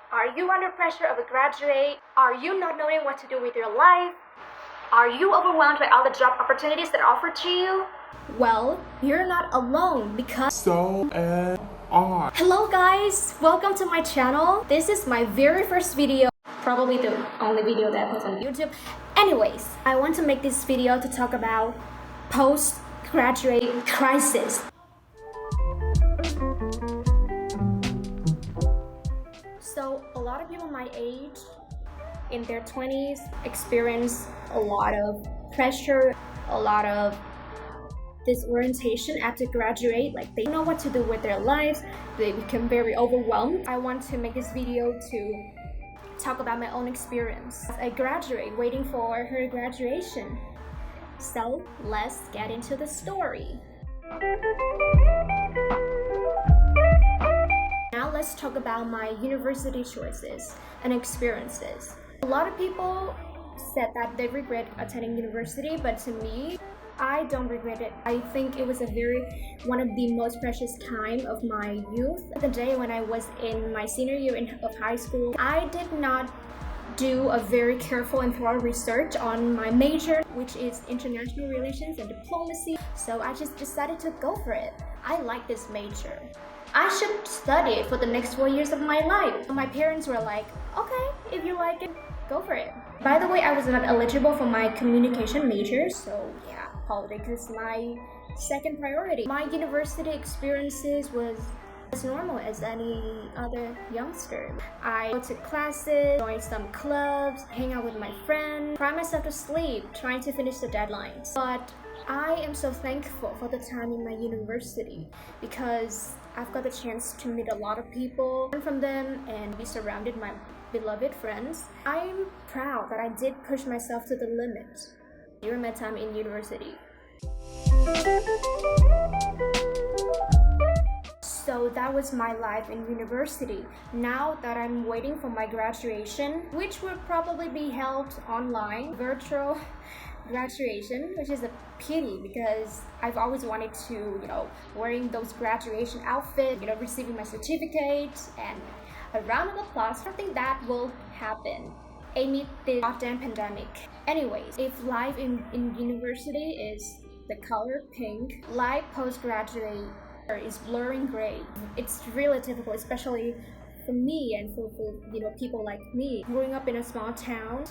Are you under pressure of a graduate? Are you not knowing what to do with your life? Are you overwhelmed by all the job opportunities that are offered to you? Well, you're not alone because so am I. Hello guys! Welcome to my channel. This is my very first video, probably the only video that I post on YouTube. Anyways, I want to make this video to talk about postgraduate crisis. So a lot of people my age in their 20s experience a lot of pressure, a lot of disorientation after graduate. Like, they don't know what to do with their lives, they become very overwhelmed. I want to make this video to talk about my own experience as a graduate waiting for her graduation. So let's get into the story. Now let's talk about my university choices and experiences. A lot of people said that they regret attending university, but to me, I don't regret it. I think it was one of the most precious time of my youth. The day when I was in my senior year of high school, I did not do a very careful and thorough research on my major, which is international relations and diplomacy. So I just decided to go for it. I like this major. I should study it for the next 4 years of my life. My parents were like, okay, if you like it, go for it. By the way, I was not eligible for my communication major, so yeah, politics is my second priority. My university experiences was as normal as any other youngster. I go to classes, join some clubs, hang out with my friends, cry myself to sleep, trying to finish the deadlines. But I am so thankful for the time in my university because I've got the chance to meet a lot of people, learn from them, and be surrounded by my beloved friends. I'm proud that I did push myself to the limit during my time in university. So that was my life in university. Now that I'm waiting for my graduation, which will probably be held online, virtual graduation, which is a pity because I've always wanted to, wearing those graduation outfits, receiving my certificate and a round of applause. I think that will happen amid the goddamn pandemic. Anyways, if life in university is the color pink, life postgraduate is blurring gray. It's really difficult, especially for me and for people like me, growing up in a small town,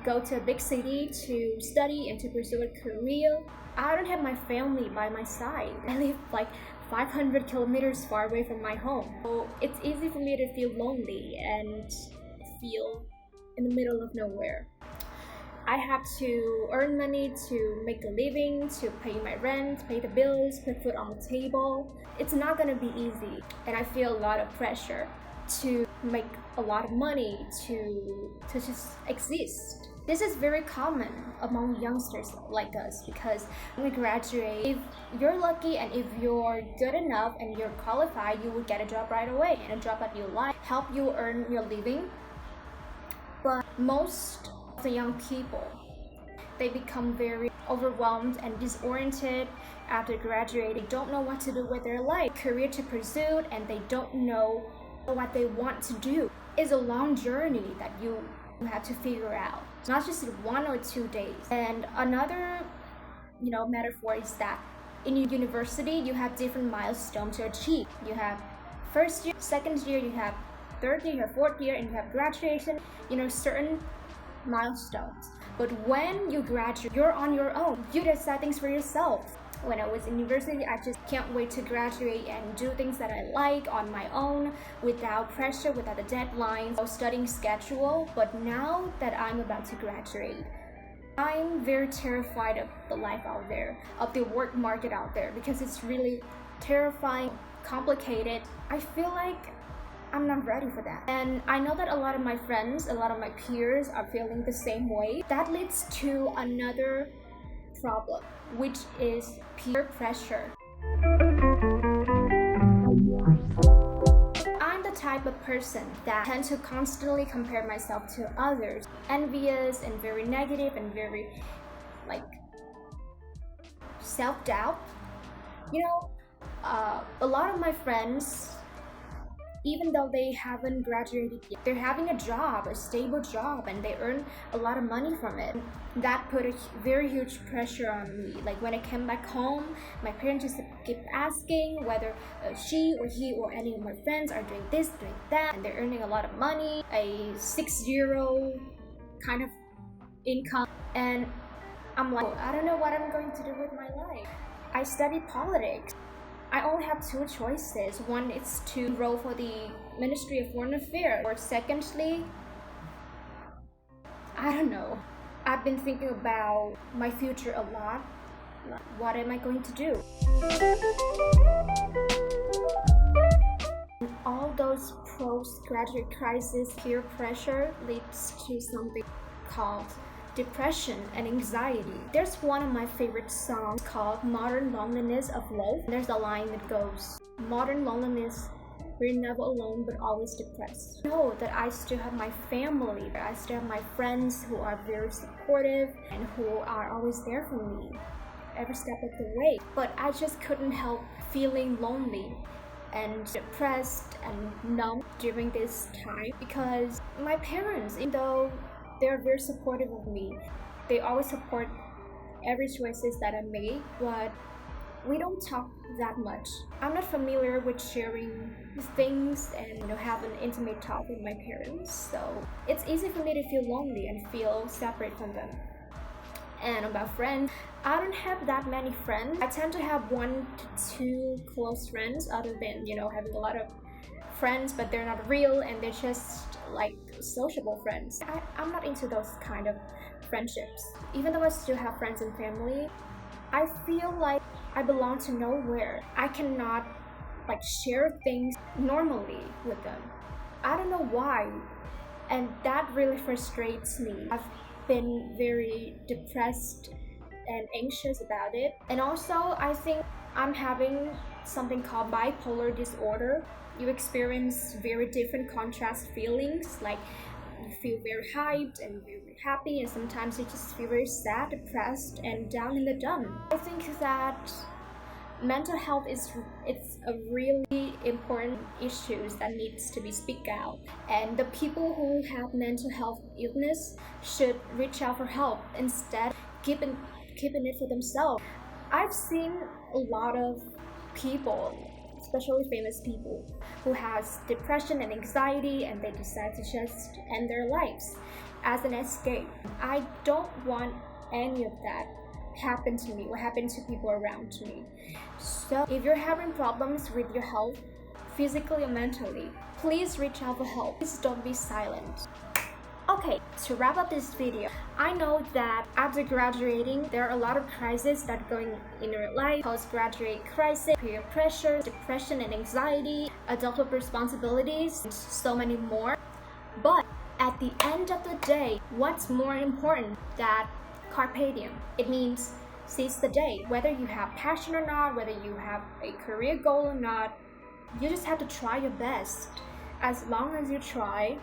go to a big city to study and to pursue a career. I don't have my family by my side. I live like 500 kilometers far away from my home. So it's easy for me to feel lonely and feel in the middle of nowhere. I have to earn money to make a living, to pay my rent, pay the bills, put food on the table. It's not gonna be easy, and I feel a lot of pressure to make a lot of money to just exist. This is very common among youngsters like us because when we graduate, if you're lucky and if you're good enough and you're qualified, you will get a job right away, and a job that you like, help you earn your living. But most of the young people, they become very overwhelmed and disoriented after graduating. They don't know what to do with their life, career to pursue, and they don't know what they want to do. It's a long journey that you have to figure out. It's not just 1 or 2 days. And another, metaphor is that in university, you have different milestones to achieve. You have first year, second year, you have third year, you have fourth year, and you have graduation, certain milestones. But when you graduate, you're on your own. You decide things for yourself. When I was in university, I just can't wait to graduate and do things that I like on my own, without pressure, without the deadlines, no studying schedule. But now that I'm about to graduate, I'm very terrified of the life out there, of the work market out there, because it's really terrifying, complicated. I feel like I'm not ready for that. And I know that a lot of my friends, a lot of my peers are feeling the same way. That leads to another problem, which is peer pressure. I'm the type of person that tends to constantly compare myself to others, envious and very negative and very self-doubt. A lot of my friends even though they haven't graduated yet, they're having a job, a stable job, and they earn a lot of money from it. That put a very huge pressure on me. Like when I came back home, my parents just keep asking whether she or he or any of my friends are doing this, doing that, and they're earning a lot of money, a 6-0 kind of income, and I'm like, I don't know what I'm going to do with my life. I study politics. I only have two choices. One is to enroll for the Ministry of Foreign Affairs, or secondly, I don't know. I've been thinking about my future a lot. What am I going to do? All those postgraduate crisis, peer pressure leads to something called depression and anxiety. There's one of my favorite songs called Modern Loneliness of Love. There's a line that goes, modern loneliness, we're never alone but always depressed. I know that I still have my family, I still have my friends who are very supportive and who are always there for me every step of the way. But I just couldn't help feeling lonely and depressed and numb during this time because my parents, even though they're very supportive of me, they always support every choices that I make, but we don't talk that much. I'm not familiar with sharing things and have an intimate talk with my parents, so it's easy for me to feel lonely and feel separate from them. And about friends, I don't have that many friends. I tend to have 1 to 2 close friends, other than having a lot of friends but they're not real and they're just like sociable friends. I'm not into those kind of friendships. Even though I still have friends and family, I feel like I belong to nowhere. I cannot share things normally with them. I don't know why, and that really frustrates me. I've been very depressed and anxious about it, and also I think I'm having something called bipolar disorder. You experience very different contrast feelings, like you feel very hyped and very happy, and sometimes you just feel very sad, depressed, and down in the dumps. I think that mental health it's a really important issue that needs to be speak out, and the people who have mental health illness should reach out for help instead keeping it for themselves. I've seen a lot of people, especially famous people, who has depression and anxiety, and they decide to just end their lives as an escape. I don't want any of that happen to me or happen to people around me. So if you're having problems with your health, physically or mentally, please reach out for help. Please don't be silent. Okay, to wrap up this video, I know that after graduating, there are a lot of crises that are going in your life. Postgraduate crisis, peer pressure, depression and anxiety, adulthood responsibilities, and so many more. But at the end of the day, what's more important than carpe diem? It means seize the day. Whether you have passion or not, whether you have a career goal or not, you just have to try your best. As long as you try,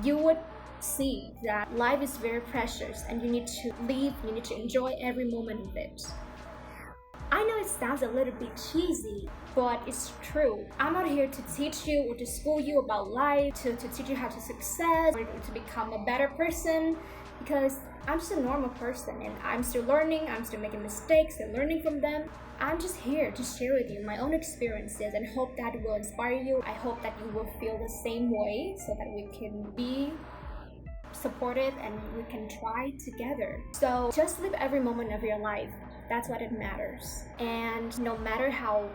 you would see that life is very precious and you need to live, you need to enjoy every moment of it. I know it sounds a little bit cheesy, but it's true. I'm not here to teach you or to school you about life, to teach you how to success or to become a better person, because I'm just a normal person and I'm still learning, I'm still making mistakes and learning from them. I'm just here to share with you my own experiences and hope that it will inspire you. I hope that you will feel the same way so that we can be supportive and we can try together. So just live every moment of your life. That's what it matters. And no matter how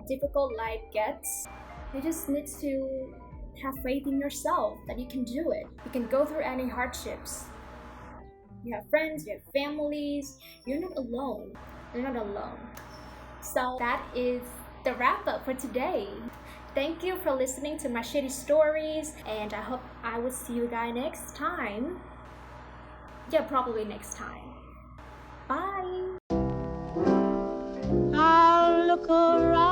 difficult life gets, you just need to have faith in yourself that you can do it. You can go through any hardships. You have friends, you have families. You're not alone. You're not alone. So that is the wrap up for today. Thank you for listening to my shitty stories, and I hope I will see you guys next time. Yeah, probably next time. Bye. I'll look around.